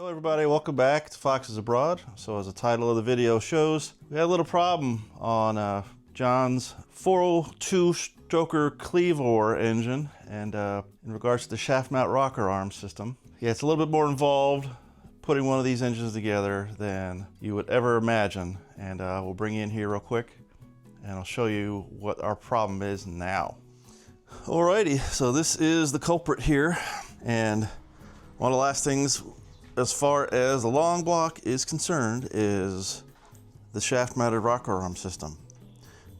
Hello everybody, welcome back to Foxes Abroad. So as the title of the video shows, we had a little problem on John's 402-stroker Clevor engine, and in regards to the shaft mount rocker arm system. Yeah, it's a little bit more involved putting one of these engines together than you would ever imagine, and we'll bring you in here real quick and I'll show you what our problem is now. Alrighty, so this is the culprit here, and one of the last things as far as the long block is concerned is the shaft mounted rocker arm system.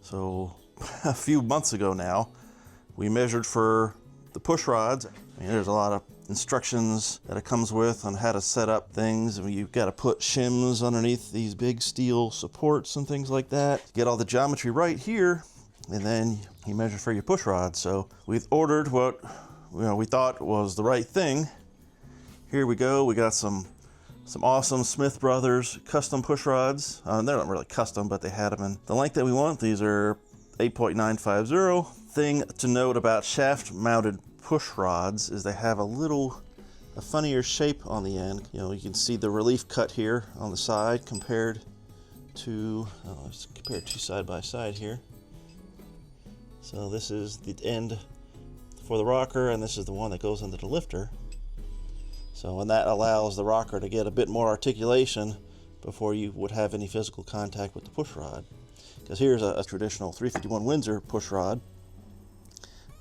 So a few months ago now, we measured for the push rods. I mean, there's a lot of instructions that it comes with on how to set up things. I mean, you've got to put shims underneath these big steel supports and things like that. Get all the geometry right here, and then you measure for your push rod. So we've ordered what we thought was the right thing. Here we go. We got some awesome Smith Brothers custom push rods. They're not really custom, but they had them in the length that we want. These are 8.950. Thing to note about shaft mounted push rods is they have a funnier shape on the end. You know, you can see the relief cut here on the side compared to, let's compare two side by side here. So this is the end for the rocker, and this is the one that goes into the lifter. So, and that allows the rocker to get a bit more articulation before you would have any physical contact with the push rod. Because here's a traditional 351 Windsor push rod.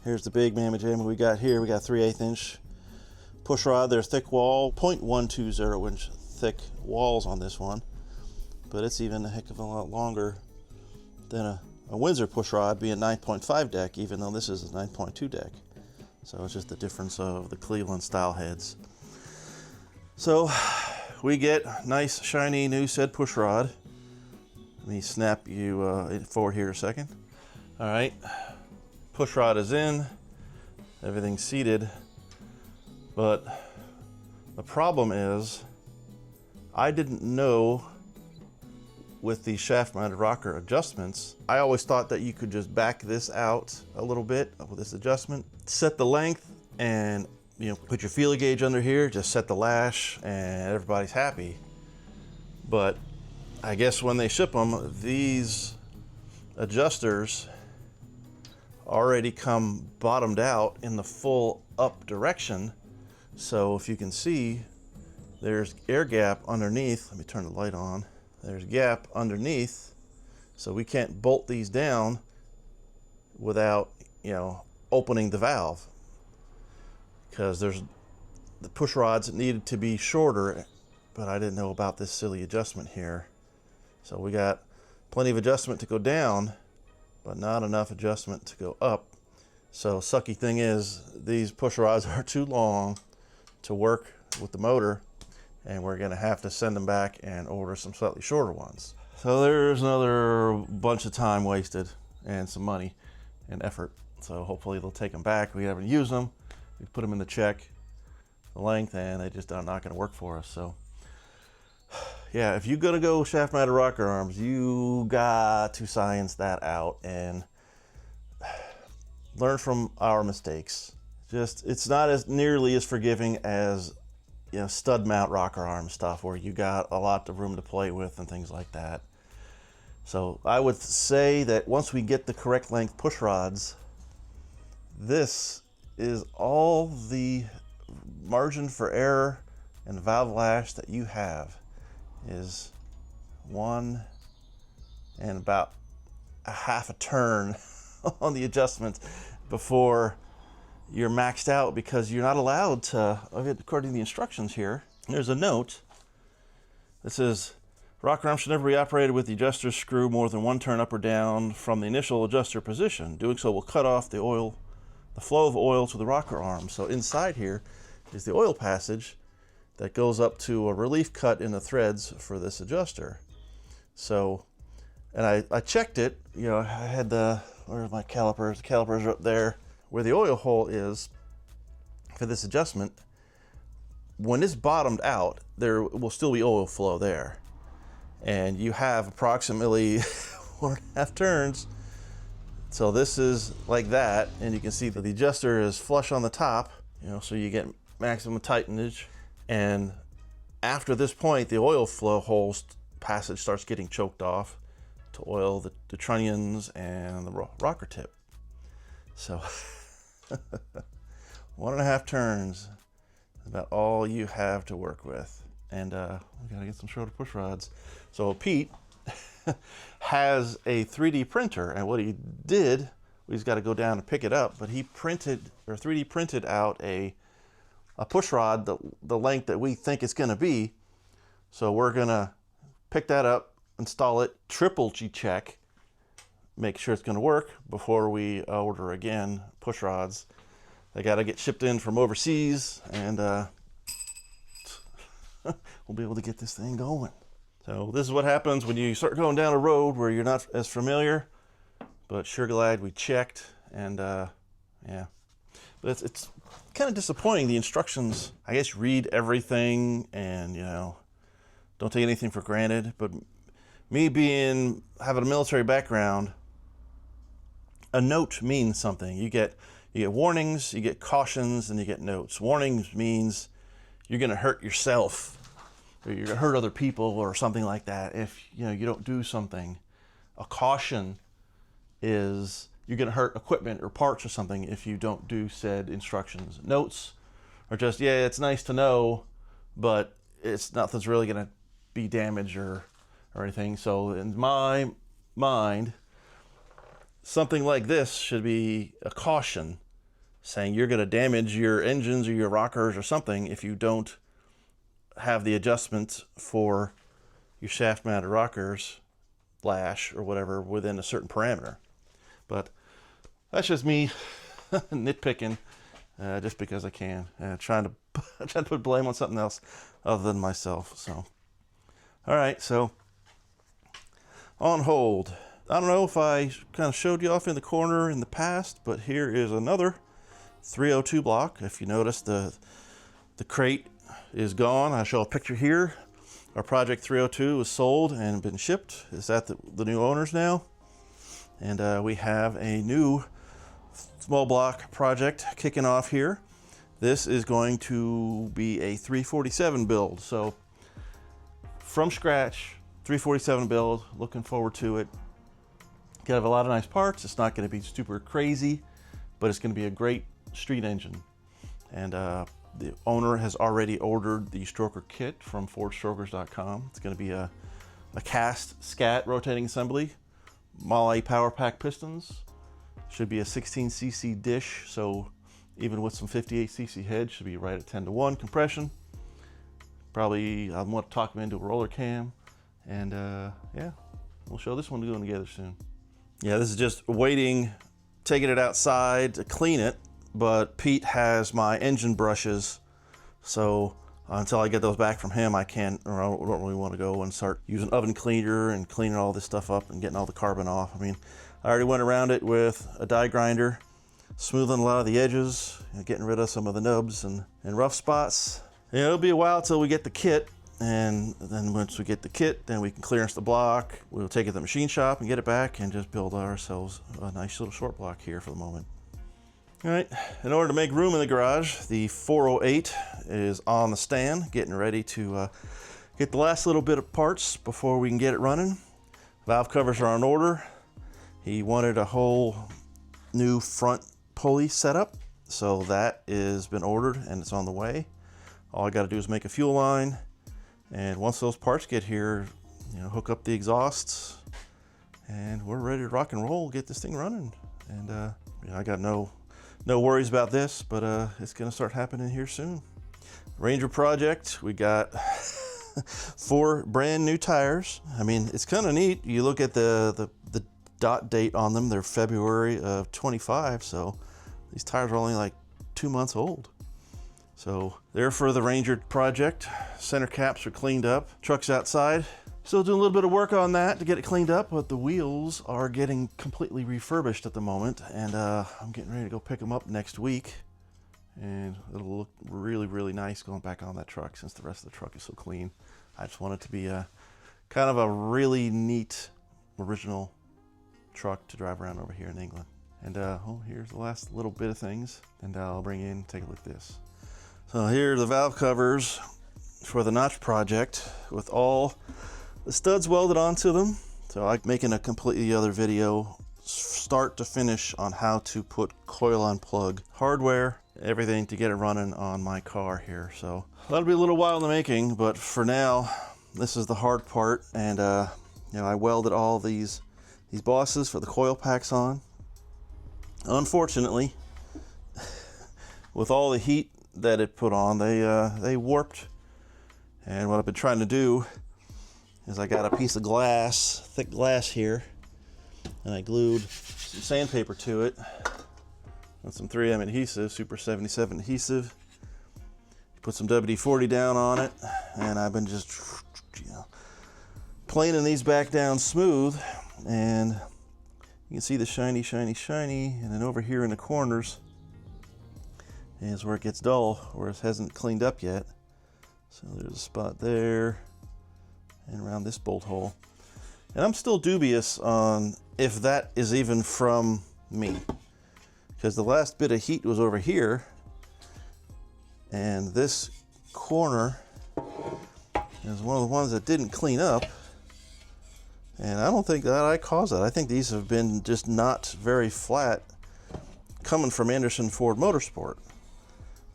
Here's the big mamma jamma we got here. We got 3/8 inch push rod. There's thick wall, 0.120 inch thick walls on this one. But it's even a heck of a lot longer than a Windsor push rod, being 9.5 deck, even though this is a 9.2 deck. So it's just the difference of the Cleveland style heads. So we get nice shiny new said push rod. Let me snap you forward here a second. All right, push rod is in, everything's seated, but the problem is I didn't know with the shaft mounted rocker adjustments, I always thought that you could just back this out a little bit with this adjustment, set the length, and put your feeler gauge under here, just set the lash, and everybody's happy. But I guess when they ship them, these adjusters already come bottomed out in the full up direction. So if you can see, there's air gap underneath. Let me turn the light on. There's gap underneath, so we can't bolt these down without, opening the valve. Because there's the push rods needed to be shorter, but I didn't know about this silly adjustment here. So we got plenty of adjustment to go down, but not enough adjustment to go up. So sucky thing is, these push rods are too long to work with the motor, and we're gonna have to send them back and order some slightly shorter ones. So there's another bunch of time wasted and some money and effort. So hopefully they'll take them back. We haven't used them. We put them in the check, the length, and they just are not going to work for us. So yeah, if you're going to go shaft mounted rocker arms, you got to science that out and learn from our mistakes. It's not as nearly as forgiving as stud mount rocker arm stuff, where you got a lot of room to play with and things like that. So I would say that once we get the correct length push rods, this is all the margin for error and valve lash that you have is one and about a half a turn on the adjustments before you're maxed out, because you're not allowed to, according to the instructions here, there's a note that says rocker arm should never be operated with the adjuster screw more than one turn up or down from the initial adjuster position. Doing so will cut off the flow of oil to the rocker arm. So inside here is the oil passage that goes up to a relief cut in the threads for this adjuster. So, and I checked it, I had where's my calipers? The calipers are up there where the oil hole is for this adjustment. When it's bottomed out, there will still be oil flow there. And you have approximately 1.5 turns. So this is like that, and you can see that the adjuster is flush on the top, so you get maximum tightenage, and after this point, the oil flow holes passage starts getting choked off to oil the trunnions and the rocker tip. So 1.5 turns is about all you have to work with. And we gotta get some shorter push rods. So Pete has a 3D printer, and what he did, he's got to go down and pick it up, but he printed or 3D printed out a push rod the length that we think it's going to be. So we're going to pick that up, install it, triple check, make sure it's going to work before we order again push rods. They got to get shipped in from overseas, and we'll be able to get this thing going. So this is what happens when you start going down a road where you're not as familiar, but sure glad we checked. And yeah, but it's kind of disappointing. The instructions, I guess, read everything, and you know, don't take anything for granted. But me having a military background, a note means something. You get warnings, you get cautions, and you get notes. Warnings means you're going to hurt yourself, or you're going to hurt other people, or something like that if you don't do something. A caution is you're going to hurt equipment or parts or something if you don't do said instructions. Notes are just, yeah, it's nice to know, but nothing's really going to be damaged or anything. So in my mind, something like this should be a caution saying you're going to damage your engines or your rockers or something if you don't have the adjustments for your shaft mounted rockers, lash or whatever, within a certain parameter. But that's just me nitpicking just because I can, trying to put blame on something else other than myself. So all right, so on hold. I don't know if I kind of showed you off in the corner in the past, but here is another 302 block. If you notice, the crate is gone. I show a picture here. Our Project 302 was sold and been shipped. It's at the new owners now. And we have a new small block project kicking off here. This is going to be a 347 build. So from scratch, 347 build, looking forward to it. Gonna have a lot of nice parts. It's not gonna be super crazy, but it's gonna be a great street engine. And the owner has already ordered the stroker kit from FordStrokers.com. It's gonna be a cast scat rotating assembly, Mahle power pack pistons. Should be a 16cc dish, so even with some 58cc head, should be right at 10-to-1 compression. Probably I want to talk them into a roller cam, and yeah, we'll show this one going together soon. Yeah, this is just waiting, taking it outside to clean it, but Pete has my engine brushes, so until I get those back from him, I don't really want to go and start using oven cleaner and cleaning all this stuff up and getting all the carbon off. I mean, I already went around it with a die grinder, smoothing a lot of the edges, getting rid of some of the nubs and rough spots. And it'll be a while till we get the kit, and then once we get the kit, then we can clearance the block. We'll take it to the machine shop and get it back and just build ourselves a nice little short block here for the moment. All right, in order to make room in the garage, the 408 is on the stand, getting ready to get the last little bit of parts before we can get it running. Valve covers are on order. He wanted a whole new front pulley setup, so that has been ordered and it's on the way. All I got to do is make a fuel line, and once those parts get here, hook up the exhausts, and we're ready to rock and roll, get this thing running. And I got no worries about this, but it's gonna start happening here soon. Ranger project, we got 4 brand new tires. I mean, it's kind of neat. You look at the dot date on them, they're February of 25, so these tires are only like 2 months old. So they're for the Ranger project. Center caps are cleaned up. Truck's outside. Still doing a little bit of work on that to get it cleaned up, but the wheels are getting completely refurbished at the moment, and I'm getting ready to go pick them up next week, and it'll look really, really nice going back on that truck since the rest of the truck is so clean. I just want it to be a kind of a really neat original truck to drive around over here in England. And here's the last little bit of things, and I'll bring in, take a look at this. So here are the valve covers for the notch project with all the studs welded onto them. So I'm making a completely other video, start to finish, on how to put coil on plug hardware, everything to get it running on my car here. So that'll be a little while in the making, but for now, this is the hard part. And you know, I welded all these bosses for the coil packs on. Unfortunately, with all the heat that it put on, they warped. And what I've been trying to do is I got a piece of glass, thick glass here, and I glued some sandpaper to it with some 3M adhesive, Super 77 adhesive. Put some WD-40 down on it, and I've been just, you know, planing these back down smooth. And you can see the shiny, shiny, shiny, and then over here in the corners is where it gets dull, where it hasn't cleaned up yet. So there's a spot there, and around this bolt hole. And I'm still dubious on if that is even from me, because the last bit of heat was over here, and this corner is one of the ones that didn't clean up. And I don't think that I caused that. I think these have been just not very flat coming from Anderson Ford Motorsport.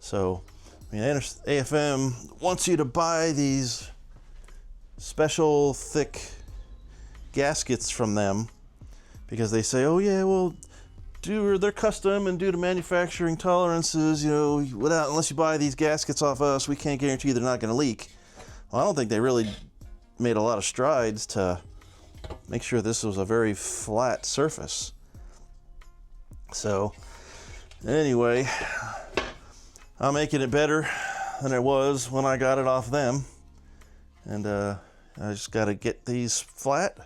So, I mean, AFM wants you to buy these special thick gaskets from them because they say, oh yeah, well, they're custom and due to manufacturing tolerances, you know, unless you buy these gaskets off us, we can't guarantee they're not going to leak. Well, I don't think they really made a lot of strides to make sure this was a very flat surface. So, anyway, I'm making it better than it was when I got it off them. And I just got to get these flat,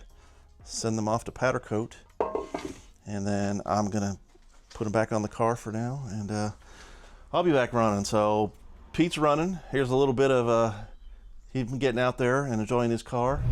send them off to powder coat, and then I'm going to put them back on the car for now, and I'll be back running. So Pete's running. Here's a little bit of he's been getting out there and enjoying his car.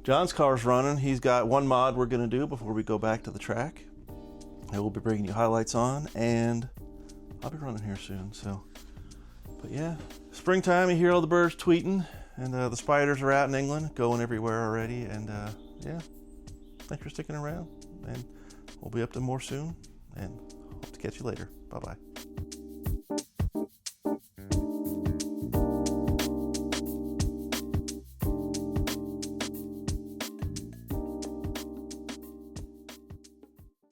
John's car's running. He's got one mod we're going to do before we go back to the track. I will be bringing you highlights on, and I'll be running here soon. So, but yeah, springtime, you hear all the birds tweeting, and the spiders are out in England, going everywhere already. And yeah, thanks for sticking around, and we'll be up to more soon, and hope to catch you later. Bye-bye.